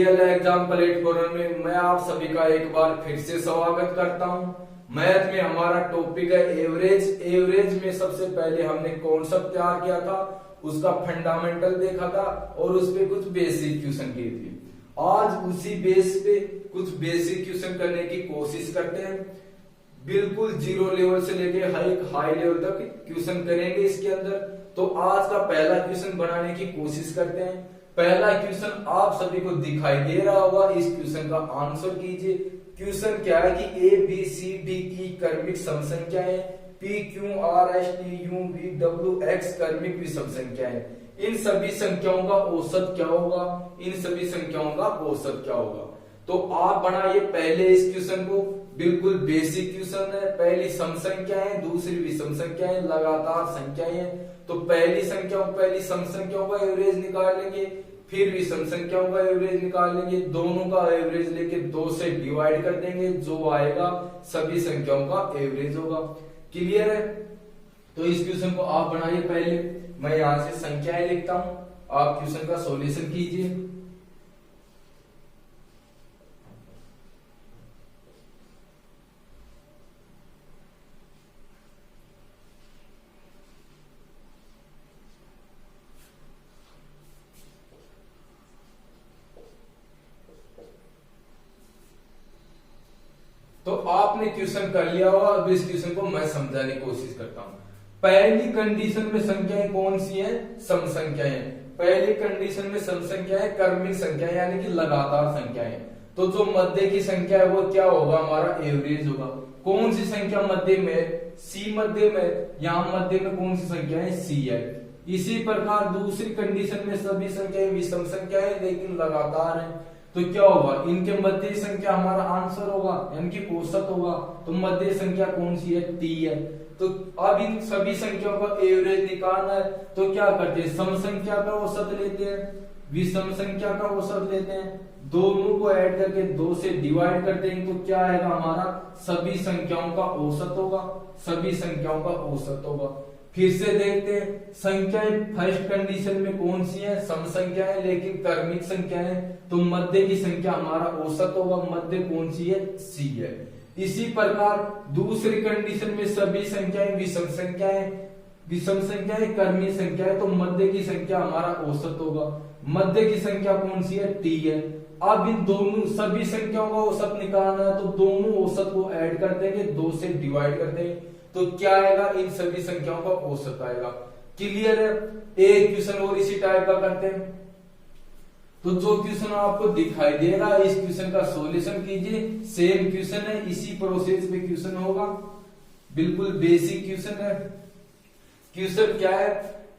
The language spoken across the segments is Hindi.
रियल एग्जाम प्लेटफॉर्म में मैं आप सभी का एक बार फिर से स्वागत करता हूं। मैथ में हमारा टॉपिक है एवरेज। एवरेज में सबसे पहले हमने कॉन्सेप्ट तैयार किया था, उसका फंडामेंटल देखा था और उस पे कुछ बेसिक क्वेश्चन किए थे। आज उसी बेस पे कुछ बेसिक क्वेश्चन करने की कोशिश करते हैं। बिल्कुल जीरो लेवल से लेके हाई लेवल तक क्वेश्चन करेंगे इसके अंदर। तो आज का पहला क्वेश्चन बनाने की कोशिश करते हैं। पहला क्वेश्चन आप सभी को दिखाई दे रहा होगा, इस क्वेश्चन का आंसर कीजिए। क्वेश्चन क्या है कि A B C D E क्रमिक सम संख्याएं, P Q R S T U V W x क्रमिक विषम संख्याएं, इन सभी संख्याओं का औसत क्या होगा, इन सभी संख्याओं का औसत क्या होगा। तो आप बनाइए पहले इस क्वेश्चन को। बिल्कुल बेसिक क्वेश्चन है। पहली सम संख्याएं, दूसरी विषम संख्याएं, लगातार संख्याएं। तो पहली सम संख्याओं का एवरेज निकाल लेंगे, फिर विषम संख्याओं का एवरेज निकाल लेंगे, दोनों का एवरेज लेके 2 से डिवाइड कर देंगे, जो आएगा सभी संख्याओं का एवरेज होगा। क्लियर है? तो इस क्वेश्चन को आप बनाइए पहले। मैं यहां से संख्याएं लिखता हूं, आप क्वेश्चन का सॉल्यूशन कीजिए। तो आपने क्वेश्चन कर लिया होगा। अब इस क्वेश्चन को मैं समझाने की कोशिश करता हूं। पहली कंडीशन में संख्याएं कौन सी हैं? सम संख्याएं। पहली कंडीशन में सम संख्याएं क्रमिक संख्याएं यानी कि लगातार संख्याएं। तो जो मध्य की संख्या है वो क्या होगा? हमारा एवरेज होगा। कौन सी संख्या मध्य में? सी मध्य में। यहां मध्य में कौन सी संख्या है? सी है। इसी प्रकार दूसरी कंडीशन में सभी संख्याएं विषम संख्याएं लेकिन लगातार है। तो क्या होगा? इनके मध्य संख्या हमारा आंसर होगा यानी कि औसत होगा। तो मध्य संख्या कौन सी है? टी है। तो अब इन सभी संख्याओं का एवरेज निकालना है। तो क्या करते हैं? सम संख्या का औसत लेते हैं, विषम संख्या का औसत लेते हैं, दोनों को ऐड करके 2 से डिवाइड करते हैं। तो क्या आएगा? हमारा सभी संख्याओं का औसत होगा, सभी संख्याओं का औसत होगा। फिर से देखते हैं संख्याएं फर्स्ट कंडीशन में कौन सी है? सम संख्याएं लेकिन क्रमिक संख्याएं। तो मध्य की संख्या हमारा औसत होगा। मध्य कौन सी है? सी है। इसी प्रकार दूसरी कंडीशन में सभी संख्याएं विषम संख्याएं, विषम संख्याएं क्रमिक संख्याएं। तो मध्य की संख्या हमारा औसत होगा। मध्य की संख्या कौन सी है? टी है। अब इन दोनों सभी संख्याओं का औसत निकालना है। तो दोनों औसत को ऐड कर देंगे, 2 से डिवाइड कर देंगे। तो क्या आएगा? इन सभी संख्याओं का औसत आएगा। क्लियर है? एक क्वेश्चन और इसी टाइप का करते हैं। तो जो क्वेश्चन आपको दिखाई दे रहा है इस क्वेश्चन का सॉल्यूशन कीजिए। सेम क्वेश्चन है, इसी प्रोसेस पे क्वेश्चन होगा। बिल्कुल बेसिक क्वेश्चन है। क्वेश्चन क्या है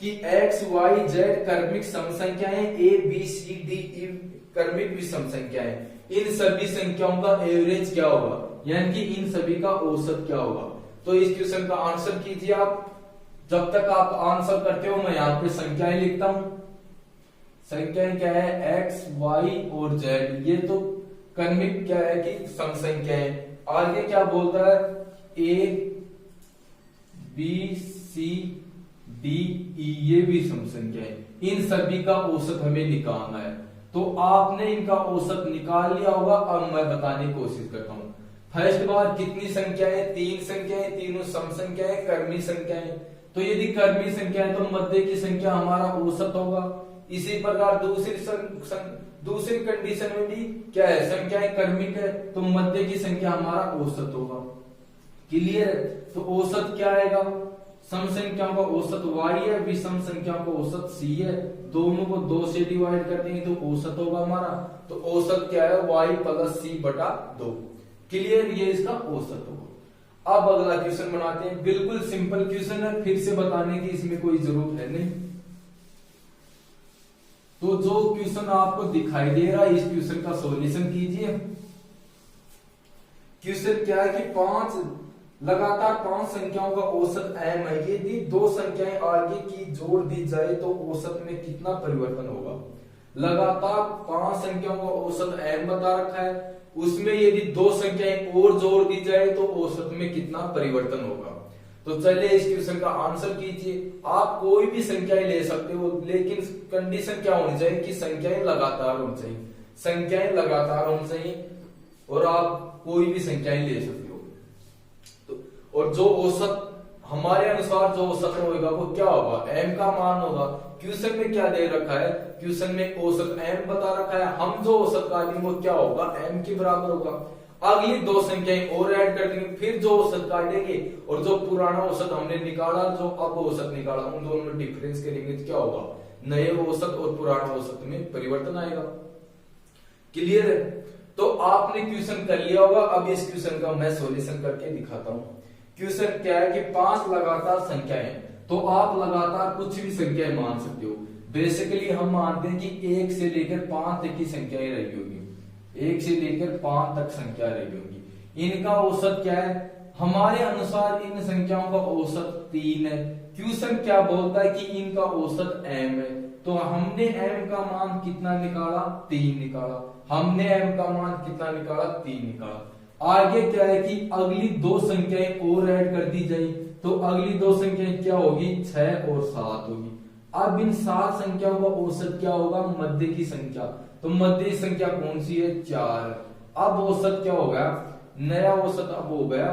कि एक्स वाई जेड क्रमिक सम संख्याएं, A B C D E क्रमिक विषम संख्याएं, इन सभी संख्याओं का एवरेज क्या होगा यानी कि इन सभी का औसत क्या होगा। तो इस क्वेश्चन का आंसर कीजिए आप। जब तक आप आंसर करते हो मैं यहाँ पे संख्याएं लिखता हूं। संख्याएं क्या है? एक्स वाई और जेड। ये तो क्रमिक क्या है कि सम संख्याएं। आगे क्या बोलता है? A B C D E, ये भी सम संख्याएं। इन सभी का औसत हमें निकालना है। तो आपने इनका औसत निकाल लिया होगा। अब मैं बताने की कोशिश करता हूं। फर्स्ट बार कितनी संख्याएं? 3 संख्याएं, तीनों सम संख्याएं क्रमिक संख्याएं। तो यदि क्रमिक संख्या है तो मध्य की संख्या हमारा औसत होगा। इसी प्रकार दूसरी कंडीशन में भी क्या है? संख्याएं क्रमिक है तो मध्य की संख्या हमारा औसत होगा। क्लियर है? तो औसत क्या आएगा? सम संख्याओं का औसत y है, विषम संख्याओं का औसत c है। दोनों को 2 से डिवाइड कर देंगे तो औसत होगा हमारा। तो औसत क्या है? y प्लस c बटा 2। क्लियर? ये इसका औसत होगा। अब अगला क्वेश्चन बनाते हैं। बिल्कुल सिंपल क्वेश्चन है, फिर से बताने की इसमें कोई जरूरत है नहीं। तो जो क्वेश्चन आपको दिखाई दे रहा है इस क्वेश्चन का सॉल्यूशन कीजिए। क्वेश्चन क्या है कि लगातार 5 संख्याओं का औसत m है। यदि 2 संख्याएं आगे की जोड़ दी जाए तो औसत में कितना परिवर्तन होगा। लगातार 5 संख्याओं का औसत m बता रखा है, उसमें यदि 2 संख्याएं और जोड़ दी जाए तो औसत में कितना परिवर्तन होगा। तो चलिए इस क्वेश्चन का आंसर कीजिए। आप कोई भी संख्याएं ले सकते हो, लेकिन कंडीशन क्या होनी चाहिए कि संख्याएं लगातार होनी चाहिए। संख्याएं लगातार होनी चाहिए और आप कोई भी संख्याएं ले सकते हो। तो और जो औसत हमारे अनुसार जो औसत होगा वो क्या होगा, m का मान होगा। क्वेश्चन में क्या दे रखा है, क्वेश्चन में औसत m बता रखा है, हम जो औसत काटेंगे वो क्या होगा, m के बराबर होगा। अगली दो संख्याएं और ऐड कर देंगे, फिर जो औसत काटेंगे और जो पुराना औसत हमने निकाला, जो अब औसत निकाला, उन दोनों में डिफरेंस करेंगे तो क्या होगा, नए औसत और पुराना औसत में परिवर्तन आएगा। क्लियर है? तो आपने क्वेश्चन कर लिया होगा। अब इस क्वेश्चन का मैं सॉल्यूशन करके दिखाता हूं। क्वेश्चन क्या है कि 5 लगातार संख्याएं, तो आप लगातार कुछ भी संख्याएं मान सकते हो। बेसिकली हम मानते हैं कि 1 से लेकर 5 तक की संख्याएं रही होगी, 1 से लेकर 5 तक संख्या रही होगी। इनका औसत क्या है, हमारे अनुसार इन संख्याओं का औसत 3 है। क्वेश्चन क्या बोलता है कि इनका औसत m है, तो हमने m का मान कितना निकाला, 3 निकाला। हमने m का मान कितना निकाला, 3 निकाला। आगे क्या है कि अगली दो संख्याएं और ऐड कर दी जाए, तो अगली दो संख्याएं क्या होगी, 6 और 7 होगी। अब इन 7 संख्याओं का औसत क्या होगा, मध्य की संख्या, तो मध्य की संख्या कौन सी है, 4। अब औसत क्या हो गया, नया औसत अब हो गया,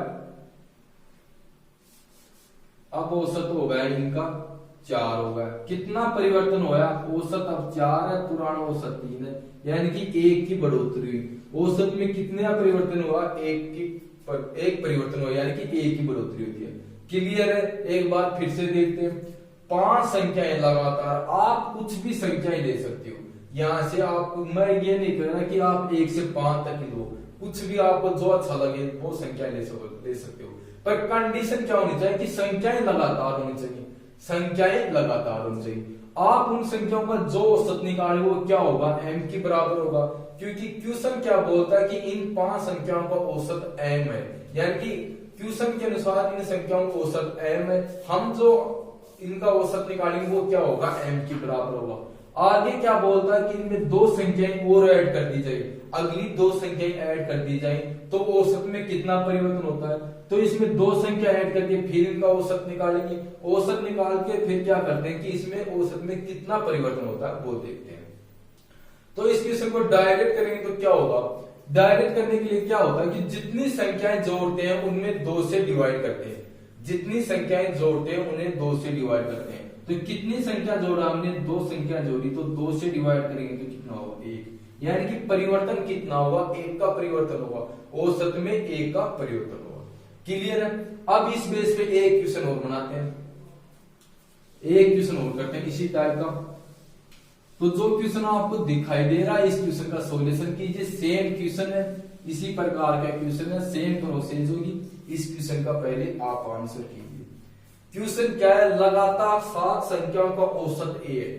अब औसत हो गया इनका 4 हो गया। कितना परिवर्तन होया, औसत अब 4 है, पुराना औसत 3 है, यानी कि 1 की बढ़ोतरी हुई। औसत में कितना परिवर्तन हुआ, 1 परिवर्तन हुआ, यानी कि 1 की बढ़ोतरी होती है। क्लियर है? एक बार फिर से देखते हैं। 5 संख्याएं लगातार, आप कुछ भी संख्याएं ले सकते हो। यहां से आप, मैं ये नहीं कह रहा कि आप 1 से 5 तक ही लो, कुछ भी आपको जो अच्छा लगे वो संख्याएं ले सकते हो। पर कंडीशन क्या होनी चाहिए कि संख्याएं लगातार होनी चाहिए, संख्याएं लगातार होनी चाहिए। आप उन संख्याओं का जो औसत निकाले वो क्या होगा, m के बराबर होगा, क्योंकि क्वेश्चन क्या बोलता है कि इन 5 संख्याओं का औसत m है, यानी कि क्वेश्चन के अनुसार इन संख्याओं का औसत m है। हम जो इनका औसत निकालेंगे वो क्या होगा, m के बराबर होगा। आगे क्या बोलता है कि इनमें 2 संख्याएं और ऐड कर दी जाए, अगली 2 संख्याएं ऐड कर दी जाए तो औसत में कितना परिवर्तन होता है। तो इसमें 2 संख्या ऐड करके फिर इनका औसत निकालेंगे, औसत निकाल के फिर क्या करते हैं कि इसमें औसत में कितना परिवर्तन होता है वो देखते हैं। तो इस क्वेश्चन को डायरेक्ट करेंगे तो क्या होगा, डायरेक्ट करने के लिए क्या होता है कि जितनी संख्याएं जोड़ते हैं उनमें 2 से डिवाइड करते हैं, जितनी संख्याएं जोड़ते हैं उन्हें 2 से डिवाइड करते हैं। तो कितनी संख्या जोड़ा हमने, 2 संख्या जोड़ी, तो 2 से डिवाइड करेंगे तो कितना होगा, 1, यानी कि परिवर्तन कितना होगा, 1 का परिवर्तन होगा, औसत में 1 का परिवर्तन होगा। क्लियर है? अब इस बेस पे एक क्वेश्चन और बनाते हैं, एक क्वेश्चन और करते हैं इसी टाइप का। तो जो क्वेश्चन आपको दिखाई दे रहा है इस क्वेश्चन का सॉल्यूशन कीजिए। सेम क्वेश्चन है, इसी प्रकार का क्वेश्चन है, सेम प्रोसेस होगी। इस क्वेश्चन का पहले आप आंसर कीजिए। क्वेश्चन क्या है, लगातार 7 संख्याओं का औसत a है,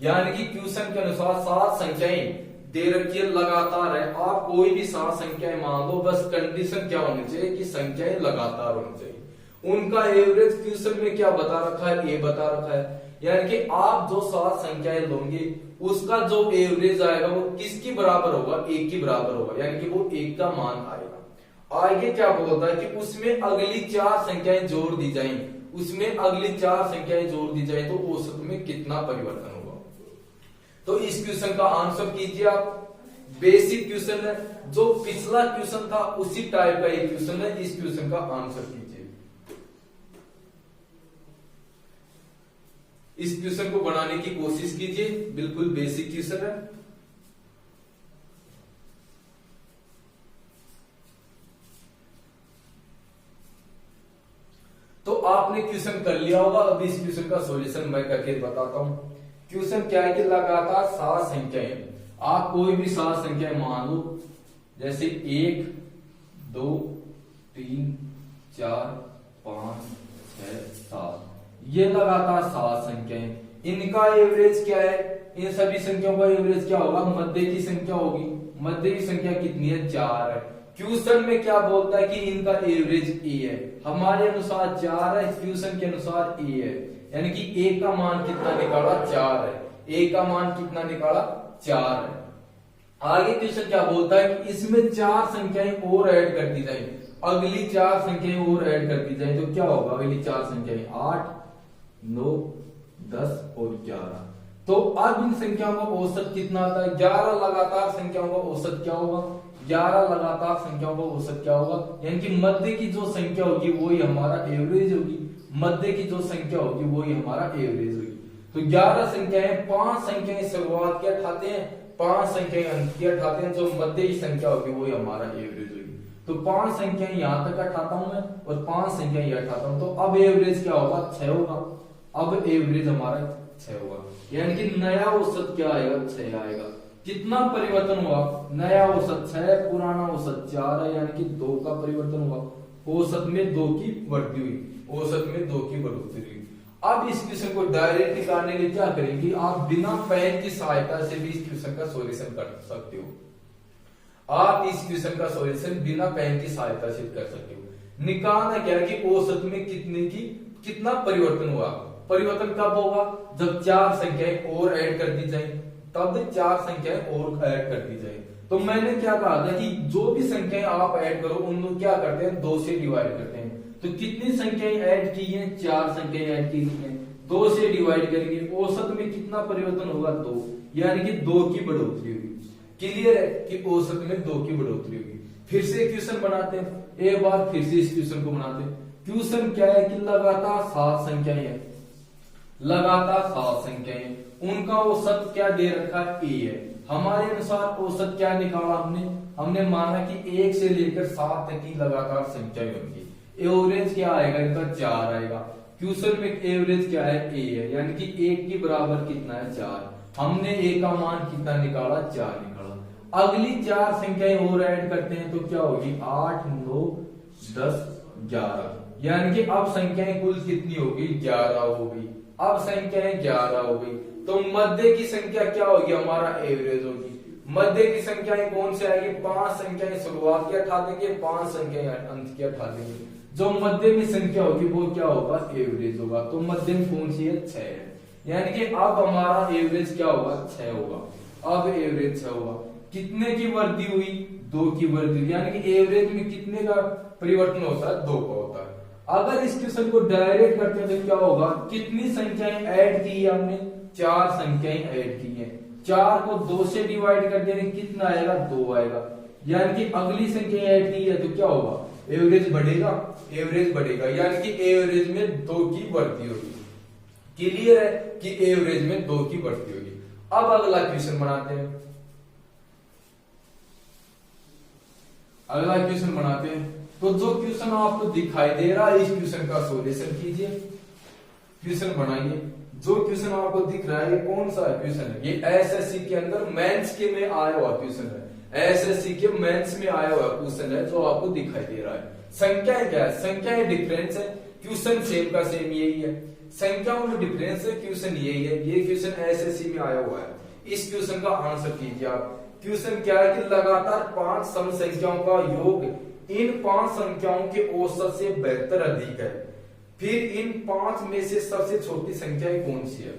यानी कि क्वेश्चन के अनुसार 7 संख्याएं दे रखी है, लगातार है। आप कोई भी 7 संख्याएं मान लो, बस कंडीशन क्या होनी चाहिए कि संख्याएं लगातार होनी चाहिए। उनका एवरेज क्वेश्चन में क्या बता रखा है, a बता रखा है, यानी कि आप जो 7 संख्याएं लोगे उसका जो एवरेज आएगा वो किसकी बराबर होगा, 1 की बराबर होगा, यानी कि वो 1 का मान आएगा। आगे क्या बोलता है कि उसमें अगली 4 संख्याएं जोड़ दी जाएं, उसमें अगली 4 संख्याएं जोड़ दी जाए तो औसत में कितना परिवर्तन होगा। तो इस क्वेश्चन का आंसर कीजिए आप। बेसिक क्वेश्चन है, जो पिछला क्वेश्चन था उसी टाइप का एक क्वेश्चन है। इस क्वेश्चन का आंसर कीजिए। इस क्वेश्चन को बनाने की कोशिश कीजिए, बिल्कुल बेसिक क्वेश्चन है। तो आपने क्वेश्चन कर लिया होगा। अब इस क्वेश्चन का सॉल्यूशन मैं करके बताता हूं। क्वेश्चन क्या है कि लगातार 7 संख्याएं, आप कोई भी 7 संख्याएं मान लो, जैसे 1 2 3 4 5 6 7, ये लगातार 7 संख्याएं। इनका एवरेज क्या है, इन सभी संख्याओं का एवरेज क्या होगा, मध्य की संख्या होगी। मध्य की संख्या कितनी है, 4 है। क्वेश्चन में क्या बोलता है कि इनका एवरेज a है, हमारे अनुसार 4 है, क्वेश्चन के अनुसार a है, यानी कि a का मान कितना निकाला, 4 है। a का मान कितना निकाला, 4 है। आगे क्वेश्चन क्या बोलता है कि इसमें 4 संख्याएं और ऐड कर दी जाए, अगली 4 संख्याएं और ऐड कर दी जाए तो क्या होगा, अगली 4 संख्याएं 8 9 10 और 11। तो अब इन संख्याओं का औसत कितना आता है? 11 लगातार संख्याओं का औसत क्या होगा? 11 लगातार संख्याओं का औसत क्या होगा? यानी कि मध्य की जो संख्या होगी वही हमारा एवरेज होगी। मध्य की जो संख्या होगी वही हमारा एवरेज होगी। तो 11 संख्याएं, 5 संख्याएं शुरुआत के उठाते हैं, 5 संख्याएं अंत के उठाते हैं, जो मध्य की संख्या होगी वही हमारा एवरेज होगी। तो 5 संख्याएं यहां तक उठाता हूं मैं और 5 संख्याएं यहां उठाता हूं, तो अब एवरेज क्या होगा? 6 होगा। अब एवरेज हमारा 6 होगा, यानी कि नया औसत क्या आएगा? 6 आएगा। कितना परिवर्तन हुआ? नया औसत 6, पुराना औसत 4 है, यानी कि 2 का परिवर्तन हुआ। औसत में 2 की वृद्धि हुई, औसत में 2 की बढ़ोतरी हुई। अब इस क्वेश्चन को डायरेक्ट निकालने के लिए क्या करेंगे? आप बिना पेन की सहायता से भी इस क्वेश्चन का सॉल्यूशन कर सकते हो। आप इस क्वेश्चन का सॉल्यूशन बिना पेन की सहायता से कर सकते हो। निकालना क्या है कि औसत में कितना परिवर्तन हुआ? परिवर्तन कब होगा? जब 4 संख्याएं और ऐड कर दी जाए, तब 4 संख्याएं और ऐड कर दी जाए। तो मैंने क्या कहा था कि जो भी संख्याएं आप ऐड करो उनको क्या करते हैं? 2 से डिवाइड करते हैं। तो कितनी संख्याएं ऐड की हैं? 4 संख्याएं ऐड की हैं, 2 से डिवाइड करेंगे, औसत में कितना परिवर्तन होगा? 2, यानी कि 2 की बढ़ोतरी होगी। क्लियर है कि औसत में 2 की बढ़ोतरी होगी। फिर से क्वेश्चन बनाते हैं, एक बार फिर से इस क्वेश्चन को बनाते हैं। क्वेश्चन क्या है कि लगातार 7 संख्याएं हैं, लगातार 7 संख्याएं, उनका औसत क्या दे रखा है? ए है। हमारे अनुसार औसत क्या निकाला हमने माना कि 1 से लेकर 7 तक की लगातार संख्याएं होंगी। एवरेज क्या आएगा? इनका 4 आएगा। क्वेश्चन में एवरेज क्या है? ए है, यानी कि 1 के बराबर कितना है? 4। हमने ए का मान कितना निकाला? 4 निकाला। अगली 4 संख्याएं और ऐड करते हैं तो क्या होगी? 8, 9, 10, 11, यानी कि अब संख्याएं कुल कितनी होगी? 11 होगी। अब संख्याएं 11 हो गई, तो मध्य की संख्या क्या होगी? हमारा एवरेज होगी। मध्य की संख्याएं कौन से आएगी? 5 संख्याएं शुरुआत की उठा देंगे, 5 संख्याएं अंत की उठा देंगे। जो मध्य में संख्या होगी वो क्या होगा? एवरेज होगा। तो मध्य में कौन सी है? 6 है, यानी कि अब हमारा एवरेज क्या होगा? 6 होगा। अब एवरेज 6 होगा। कितने की वृद्धि हुई? 2 की वृद्धि, यानी कि एवरेज में कितने का परिवर्तन होता है? 2 का होता है। अगर इस क्वेश्चन को डायरेक्ट करते हैं तो क्या होगा? कितनी संख्याएं ऐड की है हमने? 4 संख्याएं ऐड की है। 4 को 2 से डिवाइड कर देंगे, कितना आएगा? 2 आएगा। यानी कि अगली संख्या ऐड की है तो क्या होगा? एवरेज बढ़ेगा, एवरेज बढ़ेगा, यानी कि एवरेज में 2 की बढ़ती होगी। क्लियर है कि एवरेज में 2 की बढ़ती होगी। अब अगला क्वेश्चन बनाते हैं, अगला क्वेश्चन बनाते हैं। तो जो क्वेश्चन आपको दिखाई दे रहा है इस क्वेश्चन का सॉल्यूशन कीजिए, क्वेश्चन बनाइए। जो क्वेश्चन आपको दिख रहा है ये कौन सा क्वेश्चन है? ये एसएससी के अंदर मेंस के में आया हुआ क्वेश्चन है। एसएससी के मेंस में आया हुआ क्वेश्चन है जो आपको दिखाई दे रहा है। संख्याएं क्या है? संख्याएं डिफरेंस है, क्वेश्चन सेम का सेम यही है। संख्याओं में डिफरेंस है, क्वेश्चन यही है। ये क्वेश्चन एसएससी में आया हुआ है। इस क्वेश्चन का आंसर कीजिए आप। क्वेश्चन क्या है कि लगातार 5 सम संख्याओं का योग इन 5 संख्याओं के औसत से बेहतर अधिक है, फिर इन 5 में से सबसे छोटी संख्या कौन सी है?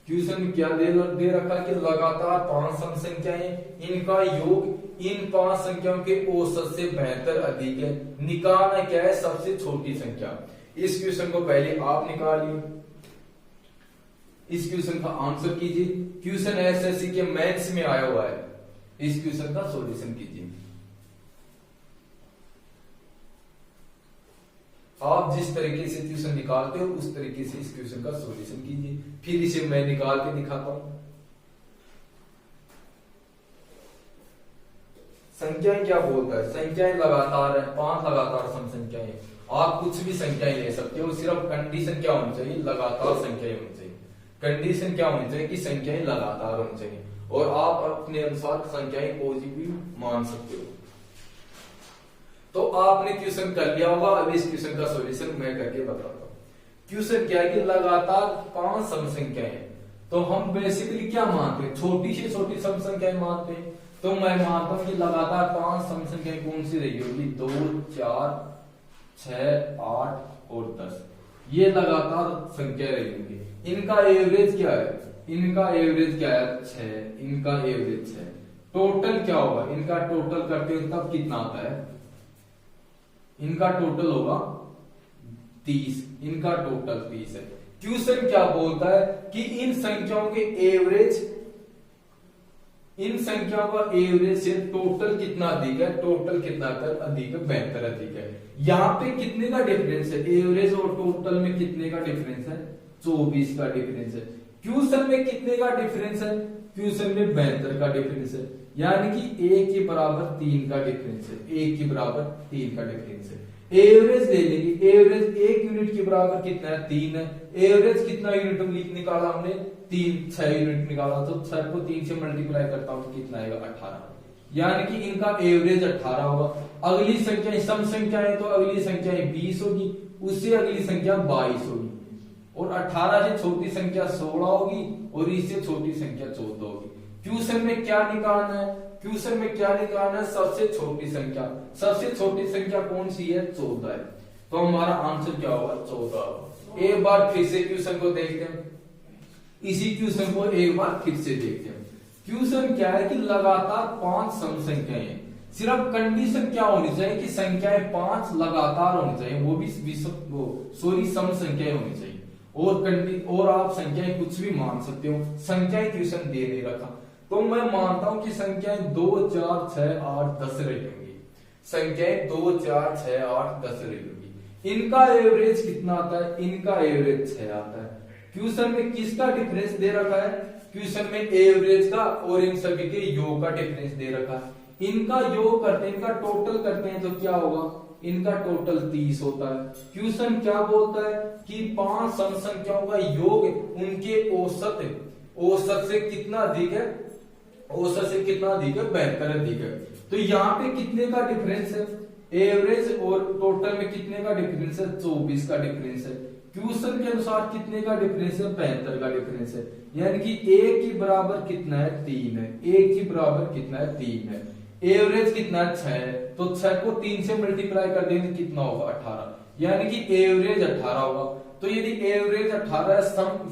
क्वेश्चन में क्या दे रखा है कि लगातार 5 सम संख्याएं, इनका योग इन 5 संख्याओं के औसत से बेहतर अधिक है। निकालना क्या है? सबसे छोटी संख्या। इस क्वेश्चन को पहले आप निकालिए, इस क्वेश्चन का आंसर कीजिए। क्वेश्चन एसएससी के मैथ्स में आया हुआ है, इस क्वेश्चन का सॉल्यूशन कीजिए। आप जिस तरीके से क्वेश्चन निकालते हो उस तरीके से इस क्वेश्चन का सॉल्यूशन कीजिए। फिर इसे मैं निकाल के दिखाता हूं। संख्याएं क्या बोलता है? संख्याएं लगातार है, 5 लगातार सम संख्याएं। आप कुछ भी संख्याएं ले सकते हो, सिर्फ कंडीशन क्या होनी चाहिए? लगातार संख्याएं होनी चाहिए। कंडीशन क्या होनी चाहिए? कि संख्याएं लगातार होनी चाहिए, और आप अपने अनुसार संख्याएं कोई भी मान सकते हो। तो आपने क्वेश्चन कर लिया होगा। अब इस क्वेश्चन का सॉल्यूशन मैं करके बताता हूँ। क्वेश्चन क्या है कि लगातार 5 सम संख्याएं, तो हम बेसिकली क्या मानते हैं? छोटी से छोटी सम संख्याएं मानते हैं। तो मैं मानता हूं कि लगातार 5 सम संख्याएं कौन सी रही होगी? 2, 4, 6, 8 और 10। ये लगातार संख्या रही होंगी। इनका एवरेज क्या है? इनका एवरेज क्या है? 6। इनका एवरेज 6। टोटल क्या होगा? इनका टोटल करते हो तब कितना आता है? इनका टोटल होगा 30। इनका टोटल 30 है। क्वेश्चन क्या बोलता है कि इन संख्याओं के एवरेज, इन संख्याओं का एवरेज से टोटल कितना अधिक है, टोटल कितना अधिक है, 72 अधिक है। यहाँ पे कितने का डिफरेंस है, एवरेज और टोटल में कितने का डिफरेंस है, 24 का डिफरेंस है। क्वेश्चन में कितने का डिफरेंस है, क्वेश्चन में 72 का डिफरेंस है, यानी कि 1 के बराबर 3 का डिफरेंस है, 1 के बराबर 3 का डिफरेंस है। एवरेज ले लेंगे, एवरेज 1 यूनिट के बराबर कितना है, 3 है। एवरेज कितना यूनिट निकाला हमने, 6 यूनिट निकाला, तो 6 को 3 से मल्टीप्लाई करता हूं तो कितना आएगा, 18, यानी कि इनका एवरेज 18 होगा। अगली संख्या सम संख्या है तो अगली संख्या 20 होगी, उससे अगली संख्या 22 होगी, और 18 से छोटी संख्या 16 होगी, और इससे छोटी संख्या 14 होगी। क्वेश्चन में क्या निकालना है, क्वेश्चन में क्या निकालना है, सबसे छोटी संख्या। सबसे छोटी संख्या कौन सी है, 14 है, तो हमारा आंसर क्या होगा, 14 होगा। एक बार फिर से क्वेश्चन को देखते हैं, इसी क्वेश्चन को एक बार फिर से देखते हैं। क्वेश्चन क्या है कि लगातार 5 सम संख्याएं हैं, सिर्फ कंडीशन क्या होनी चाहिए कि संख्याएं 5 लगातार होनी चाहिए, वो भी सम संख्याएं होनी चाहिए, और आप संख्याएं कुछ भी मान सकते हो। संख्याएं क्वेश्चन दे नहीं रखा, तो मैं मानता हूं कि संख्याएं 2, 4, 6, 8, 10 रही होंगी। संख्याएं 2, 4, 6, 8, 10 रही होंगी। इनका एवरेज कितना आता है, इनका एवरेज 6 आता है। क्वेश्चन में किसका डिफरेंस दे रखा है, क्वेश्चन में एवरेज का और इन सभी के योग का डिफरेंस दे रखा है। इनका योग करते हैं, इनका टोटल करते हैं तो क्या होगा, इनका टोटल 30 होता है। क्वेश्चन क्या बोलता है कि 5 सम संख्याओं का योग उनके औसत से कितना अधिक है, औसत से कितना अधिक है, 72 अधिक है। तो यहाँ पे कितने का डिफरेंस है, एवरेज और टोटल में कितने का डिफरेंस है, 24 का डिफरेंस है। क्वेश्चन के अनुसार कितने का डिफरेंस है, 75 का डिफरेंस है, यानी कि 1 के बराबर कितना है, 3 है। 1 के बराबर कितना है, 3 है। एवरेज कितना है, 6 है, तो 6 को 3 से मल्टीप्लाई कर देंगे कितना होगा, 18, यानी कि एवरेज 18 होगा। तो यदि एवरेज 18 है,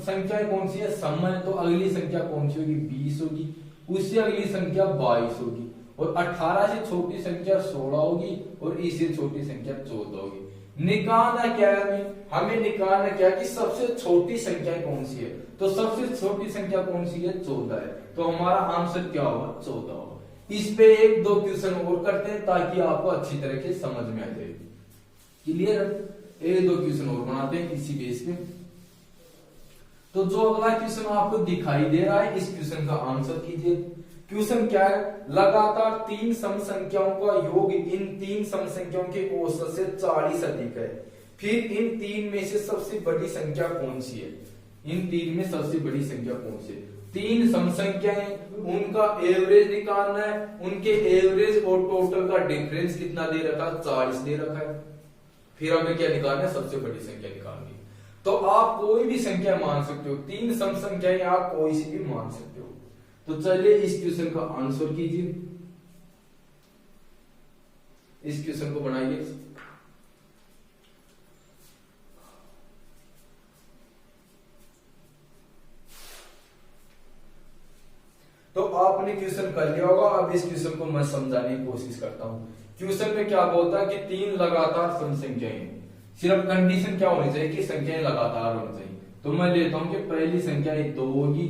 संख्या कौन सी है, सम है, तो अगली संख्या कौन सी होगी, 20 होगी, उससे अगली संख्या 22 होगी, और 18 से छोटी संख्या 16 होगी, और इससे छोटी संख्या 14 होगी। निकालना क्या है, हमें निकालना क्या है कि सबसे छोटी संख्या कौन सी है, तो सबसे छोटी संख्या कौन सी है, 14 है, तो हमारा आंसर क्या होगा, 14 होगा। इस पे 1-2 क्वेश्चन और करते हैं ताकि आपको अच्छी तरह से समझ में आ जाए। क्लियर, 1-2 क्वेश्चन और बनाते हैं इसी बेस पे। तो जो अगला क्वेश्चन आपको दिखाई दे रहा है, इस क्वेश्चन का आंसर कीजिए। क्वेश्चन क्या है, लगातार 3 सम संख्याओं का योग इन 3 सम संख्याओं के औसत से 40 अधिक है, फिर इन 3 में से सबसे बड़ी संख्या कौन सी है, इन 3 में सबसे बड़ी संख्या कौन सी है। 3 सम संख्याएं, उनका एवरेज निकालना है, उनके एवरेज और टोटल का डिफरेंस कितना दे रखा है, 40 दे रखा है। फिर हमें क्या निकालना है, सबसे बड़ी संख्या निकालनी है। तो आप कोई भी संख्या मान सकते हो, 3 सम संख्याएं आप कोई सी भी मान सकते हो। तो चलिए इस क्वेश्चन का आंसर कीजिए, इस क्वेश्चन को बनाइए। तो आपने क्वेश्चन कर लिया होगा, अब इस क्वेश्चन को मैं समझाने की कोशिश करता हूं। क्वेश्चन में क्या बोलता है कि 3 लगातार सम संख्याएं, सिर्फ कंडीशन क्या होनी चाहिए कि संख्याएं लगातार होनी चाहिए। तो मैं लेता हूं कि पहली संख्या 2 होगी,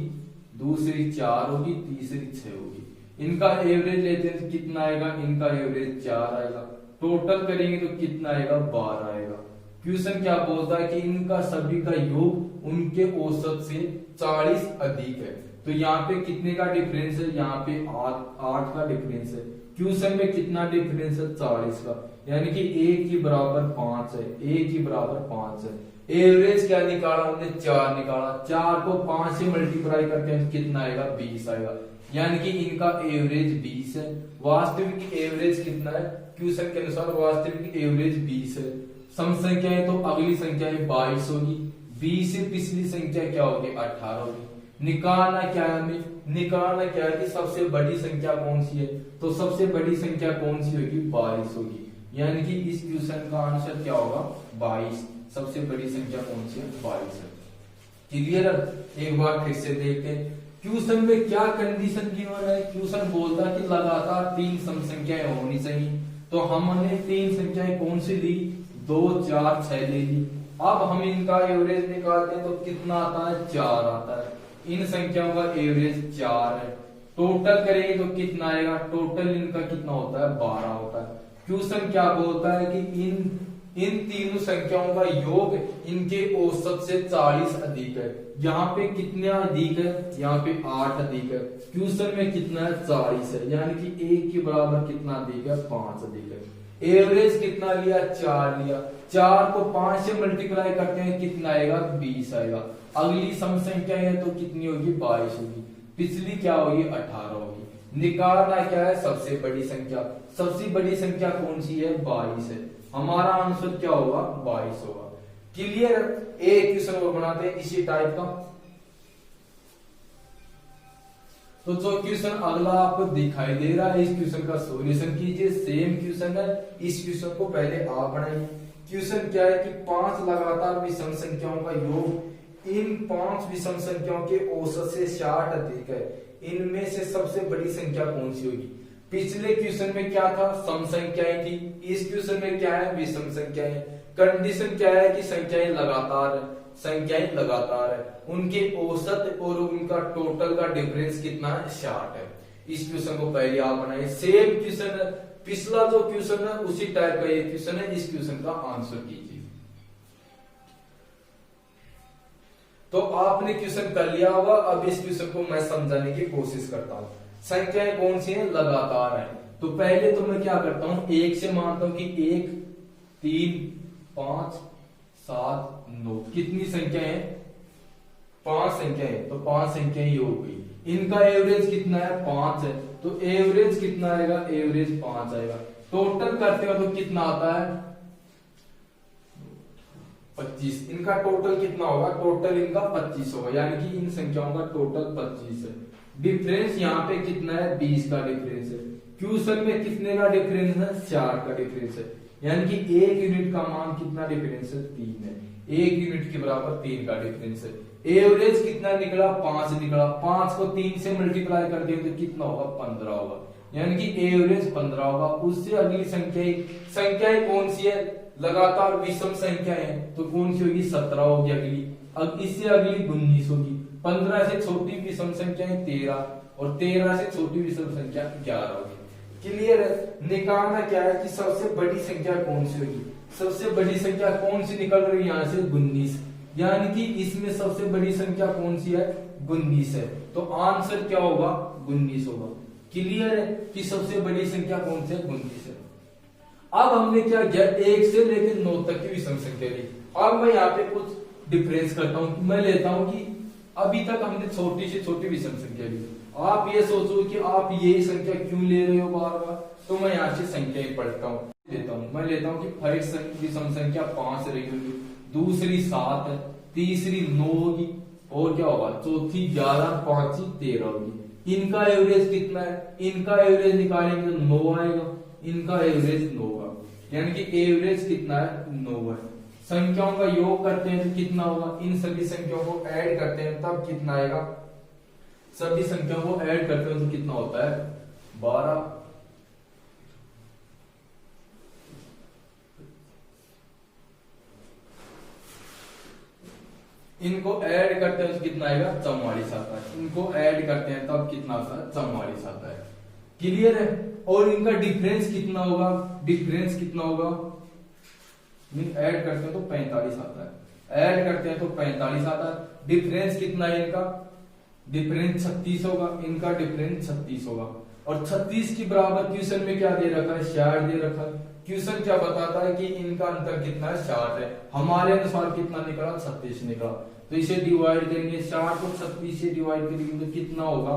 दूसरी 4 होगी, तीसरी 6 होगी। इनका एवरेज लेते हैं तो कितना आएगा, इनका एवरेज 4 आएगा, टोटल करेंगे तो कितना आएगा, 12 आएगा। क्वेश्चन क्या बोलता है कि इनका सभी का योग उनके औसत से 40 अधिक है। तो यहाँ पे कितने का डिफरेंस है, यहाँ पे 8 का डिफरेंस है। क्वेश्चन में कितना डिफरेंस है, 40 का, यानी कि 1 के बराबर 5 है, 1 के बराबर 5 है। एवरेज क्या निकाला हमने, 4 निकाला, 4 को 5 से मल्टीप्लाई करते हैं तो कितना आएगा, 20 आएगा, यानी कि इनका एवरेज 20 है। वास्तविक एवरेज कितना है, क्वेश्चन के अनुसार वास्तविक एवरेज 20 है। सम संख्या है तो अगली संख्या 22 होगी, 20 से पिछली संख्या क्या होगी, 18 होगी। निकालना क्या है हमें, निकालना क्या है कि सबसे बड़ी संख्या कौन सी है, तो सबसे बड़ी संख्या कौन सी होगी, 22 होगी, यानी कि इस क्वेश्चन का आंसर क्या होगा, 22। सबसे बड़ी संख्या कौन सी है, 22 है। क्लियर, एक बार फिर से देखते हैं क्वेश्चन में क्या कंडीशन गिवन है। क्वेश्चन बोलता है कि लगातार 3 सम संख्याएं होनी चाहिए, तो हमने 3 संख्याएं कौन सी ली, 2, 4, 6 ले ली। अब हम इनका एवरेज निकालते हैं तो कितना आता है, 4 आता है। इन संख्याओं का एवरेज 4 है। टोटल करेंगे तो कितना आएगा, टोटल इनका कितना होता है, 12 होता है। क्वेश्चन क्या बोलता है कि इन तीनों संख्याओं का योग इनके औसत से 40 अधिक है। यहाँ पे कितना अधिक है, यहाँ पे 8 अधिक है। क्वेश्चन में कितना है, 40 है, यानी कि 1 के बराबर कितना अधिक है, 5 अधिक है। एवरेज कितना लिया, 4 लिया। 4 को 5 से मल्टीप्लाई करते हैं कितना आएगा, 20 आएगा। अगली सम संख्या है तो कितनी होगी, 22 होगी। पिछली क्या होगी, 18 होगी। निकालना क्या है, सबसे बड़ी संख्या। सबसे बड़ी संख्या कौन सी है, 22 है। हमारा आंसर क्या होगा, 22 होगा। क्लियर। एक क्वेश्चन और बनाते हैं इसी टाइप का। तो जो क्वेश्चन अगला आपको दिखाई दे रहा है, इस क्वेश्चन का सॉल्यूशन कीजिए। सेम क्वेश्चन है, इस क्वेश्चन को पहले आप बनाइए। क्वेश्चन क्या है कि 5 लगातार विषम संख्याओं का योग इन 5 विषम संख्याओं के औसत से 60 अधिक है। इनमें से सबसे बड़ी संख्या कौन सी होगी। पिछले क्वेश्चन में क्या था, सम संख्याएं थी। इस क्वेश्चन में क्या है, विषम संख्याएं। कंडीशन क्या है कि संख्याएं लगातार है, संख्याएं लगातार है। उनके औसत और उनका टोटल का डिफरेंस कितना है, 60 है। इस क्वेश्चन को पहले आप बनाइए। सेम क्वेश्चन है, पिछला जो क्वेश्चन है उसी टाइप का ये क्वेश्चन है। इस क्वेश्चन का आंसर कीजिए। तो आपने क्वेश्चन कर लिया होगा। अब इस क्वेश्चन को मैं समझाने की कोशिश करता हूं। संख्याएं कौन सी हैं, लगातार है। तो पहले तो मैं क्या करता हूं, 1 से मानता हूं कि 1 3 5 7 9 कितनी संख्या है, 5 संख्या है। तो 5 संख्या ही हो गई। इनका एवरेज कितना है, 5 है। तो एवरेज कितना आएगा, एवरेज 5 आएगा। टोटल करते हो तो कितना आता है, 25। इनका टोटल कितना होगा, टोटल इनका 25 होगा, यानी कि इन संख्याओं का टोटल 25 है। डिफरेंस यहाँ पे कितना है, 20 का डिफरेंस है। क्वेश्चन में कितने का डिफरेंस है, 4 का डिफरेंस है, यानी कि 1 यूनिट का मान कितना डिफरेंस है, 3 है। 1 यूनिट के बराबर 3 का डिफरेंस है। एवरेज कितना निकला, 5 निकला। 5 को 3 से मल्टीप्लाई कर दिए तो कितना होगा, 15 होगा, यानी कि एवरेज 15 होगा। उससे अगली संख्याएं कौन सी है, लगातार विषम संख्याएं है, तो कौन सी होगी, 17 होगी अगली। अब इससे अगली 19 होगी। 15 से छोटी विषम संख्या 13 और 13 से छोटी विषम संख्या 11 होगी। क्लियर है। निकालना क्या है कि सबसे बड़ी संख्या कौन सी होगी। सबसे बड़ी संख्या कौन सी निकल रही है, यहाँ से 19, यानी कि इसमें सबसे बड़ी संख्या कौन सी है, 19 है। तो आंसर क्या होगा, 19 होगा। क्लियर है कि सबसे बड़ी संख्या कौन सी है, 19 है। अब हमने क्या किया, 1 से लेकर 9 तक की विषम संख्या ली। अब मैं यहाँ पे कुछ डिफरेंस करता हूं। मैं लेता हूं कि अभी तक हमने छोटी से छोटी विषम संख्या ली। आप ये सोचो कि आप ये संख्या क्यों ले रहे हो बार बार। तो मैं यहाँ से संख्या पढ़ता हूँ, मैं लेता हूँ कि फर्स्ट विषम संख्या 5 रही होगी, दूसरी 7 है, तीसरी 9 होगी, और क्या होगा, चौथी 11, पांचवी 13 होगी। इनका एवरेज कितना है, इनका एवरेज निकालेंगे तो 9 आएगा। इनका एवरेज 9 होगा, यानी कि एवरेज कितना है, 9 है। संख्याओं का योग करते हैं तो कितना होगा, इन सभी संख्याओं को ऐड करते हैं तब कितना आएगा, सभी संख्याओं को ऐड करते हैं तो कितना होता है, 12। इनको ऐड करते हैं तो कितना आएगा, 44 आता है। इनको ऐड करते हैं तब कितना आता है, 44 आता है। क्लियर है। और इनका डिफरेंस कितना होगा, डिफरेंस कितना होगा, ऐड करते हैं तो 45 आता है। ऐड करते हैं तो 45 आता है। डिफरेंस कितना है इनका, डिफरेंस 36 होगा। इनका डिफरेंस 36 होगा। और 36 के बराबर क्वेश्चन में क्या दे रखा है, 60 दे रखा है। क्वेश्चन क्या बताता है कि इनका अंतर कितना है, 60 है। हमारे अनुसार कितना निकला, 36 निकला। तो इसे डिवाइड करेंगे, 60 को 36 से डिवाइड करेंगे तो कितना होगा,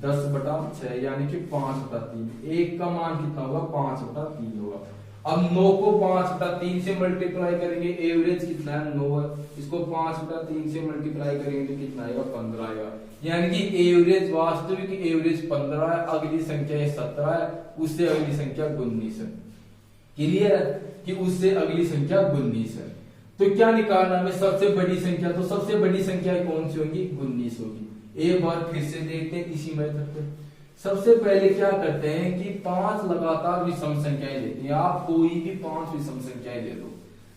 10/6, यानी कि 5/3। एक का मान कितना होगा, 5/3 होगा। अब 9 को 5/3 से मल्टीप्लाई करेंगे, एवरेज कितना है, 9 है। इसको 5/3 से मल्टीप्लाई करेंगे तो कितना आएगा, 15 आएगा। यानी कि एवरेज, वास्तविक एवरेज 15 है। अगली संख्या 17 है, उससे अगली संख्या 19 है। क्लियर है कि उससे अगली संख्या 19 है। तो क्या निकालना है, सबसे बड़ी संख्या। तो सबसे बड़ी संख्या कौन सी होगी, 19 होगी। एक बार फिर से देखते हैं इसी मेथड पे। सबसे पहले क्या करते हैं कि 5 लगातार विषम संख्याएं लेते हैं। आप कोई भी 5 विषम संख्याएं ले लो।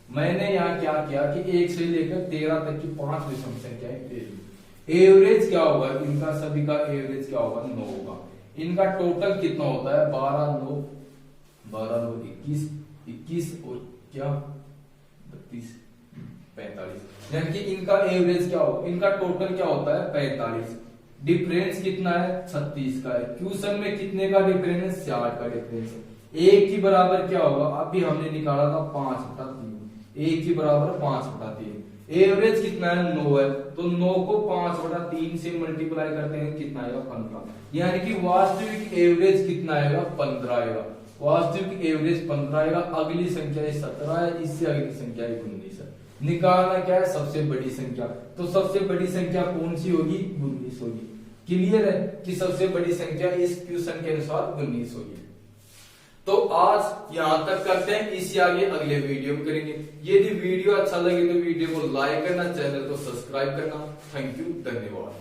मैंने यहाँ क्या किया कि 1 से लेकर 13 तक की 5 विषम संख्याएं ले ली। एवरेज क्या होगा इनका, सभी का एवरेज क्या होगा, 9 होगा। इनका टोटल कितना होता है, 12 9 21 21 और क्या 32 45, यानी कि इनका एवरेज क्या होगा, इनका टोटल क्या होता है 45। डिफरेंस कितना है 36 का है। क्वेश्चन में कितने का डिफरेंस है, 60 का डिफरेंस है। एक की बराबर क्या होगा, अभी हमने निकाला था 5/3, एक की बराबर 5/3। एवरेज कितना है 9 है, तो 9 को 5/3 से मल्टीप्लाई करते हैं कितना आएगा 15, यानी कि वास्तविक एवरेज कितना आएगा 15 आएगा। वास्तविक एवरेज 15 आएगा। अगली संख्या 17 है, इससे अगली संख्या 19 है। निकालना क्या है, सबसे बड़ी संख्या। तो सबसे बड़ी संख्या कौन सी होगी, 19 होगी। क्लियर है कि सबसे बड़ी संख्या इस क्वेश्चन के अनुसार 19 होगी। तो आज यहां तक करते हैं, इसी आगे अगले वीडियो में करेंगे। यदि वीडियो अच्छा लगे तो वीडियो को लाइक करना, चैनल को सब्सक्राइब करना। थैंक यू, धन्यवाद।